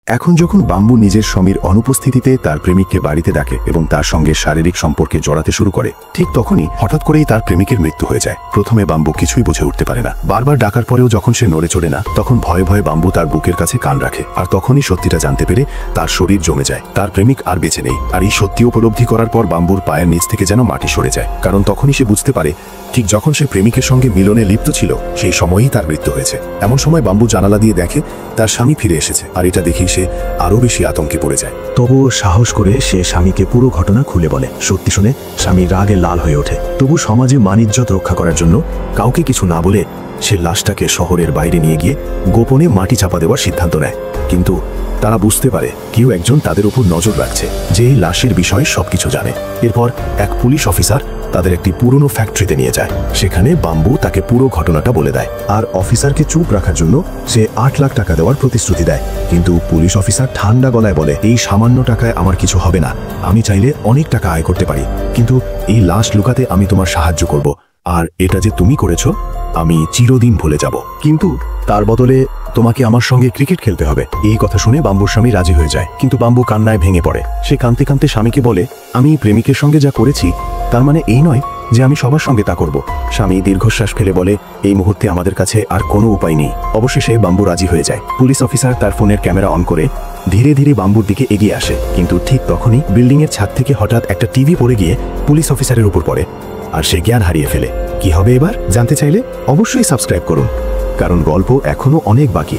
এখন যখন বাম্বু নিজের স্বামীর অনুপস্থিতিতে তার প্রেমিককে বাড়িতে ডাকে এবং তার সঙ্গে শারীরিক সম্পর্কে জড়াতে শুরু করে, ঠিক তখনই হঠাৎ করেই তার প্রেমিকের মৃত্যু হয়ে যায়। প্রথমে বাম্বু কিছুই বুঝে উঠতে পারে না। বারবার ডাকার পরেও যখন সে নড়ে চড়ে না, তখন ভয়ে ভয়ে বাম্বু তার বুকের কাছে কান রাখে। আর তখনই সত্যিটা জানতে পেরে তার শরীর জমে যায়। তার প্রেমিক আর বেঁচে নেই। আর এই সত্যি উপলব্ধি করার পর বাম্বুর পায়ের নিচ থেকে যেন মাটি সরে যায়। কারণ তখনই সে বুঝতে পারে, ঠিক যখন সে প্রেমিকের সঙ্গে মিলনে লিপ্ত ছিল, সেই সময়ই তার মৃত্যু হয়েছে। এমন সময় বাম্বু জানালা দিয়ে দেখে তার স্বামী ফিরে এসেছে। আর এটা দেখেই সে আরো বেশি আতঙ্কে পড়ে যায়। তবুও সাহস করে সে স্বামীকে পুরো ঘটনা খুলে বলে। সত্যি শুনে স্বামী রাগে লাল হয়ে ওঠে। তবু সমাজে মান-ইজ্জত রক্ষা করার জন্য কাউকে কিছু না বলে সে লাশটাকে শহরের বাইরে নিয়ে গিয়ে গোপনে মাটি চাপা দেওয়ার সিদ্ধান্ত নেয়। কিন্তু তারা বুঝতে পারে কেউ একজন তাদের উপর নজর রাখছে, যে এই লাশের বিষয়ে সবকিছু জানে। এরপর এক পুলিশ অফিসার তাদের একটি পুরনো ফ্যাক্টরিতে নিয়ে যায়। সেখানে বাম্বু তাকে পুরো ঘটনাটা বলে দেয়। আর অফিসারকে চুপ রাখার জন্য সে 8 লাখ টাকা দেওয়ার প্রতিশ্রুতি দেয়। কিন্তু পুলিশ অফিসার ঠান্ডা গলায় বলে, এই সামান্য টাকায় আমার কিছু হবে না। আমি চাইলে অনেক টাকা আয় করতে পারি, কিন্তু এই লাশ লুকাতে আমি তোমার সাহায্য করব। আর এটা যে তুমি করেছো, আমি চিরদিন ভুলে যাব। কিন্তু তার বদলে তোমাকে আমার সঙ্গে ক্রিকেট খেলতে হবে। এই কথা শুনে বাম্বুর স্বামী রাজি হয়ে যায়। কিন্তু বাম্বু কান্নায় ভেঙে পড়ে। সে কাঁদতে কাঁদতে স্বামীকে বলে, আমি প্রেমিকের সঙ্গে যা করেছি তার মানে এই নয় যে আমি সবার সঙ্গে তা করব। স্বামী দীর্ঘশ্বাস ফেলে বলে, এই মুহূর্তে আমাদের কাছে আর কোনো উপায় নেই। অবশেষে বাম্বু রাজি হয়ে যায়। পুলিশ অফিসার তার ফোনের ক্যামেরা অন করে ধীরে ধীরে বাম্বুর দিকে এগিয়ে আসে। কিন্তু ঠিক তখনই বিল্ডিং এর ছাদ থেকে হঠাৎ একটা টিভি পড়ে গিয়ে পুলিশ অফিসারের উপর পড়ে। আর সে জ্ঞান হারিয়ে ফেলে। কি হবে এবার জানতে চাইলে অবশ্যই সাবস্ক্রাইব করুন, কারণ গল্প এখনো অনেক বাকি।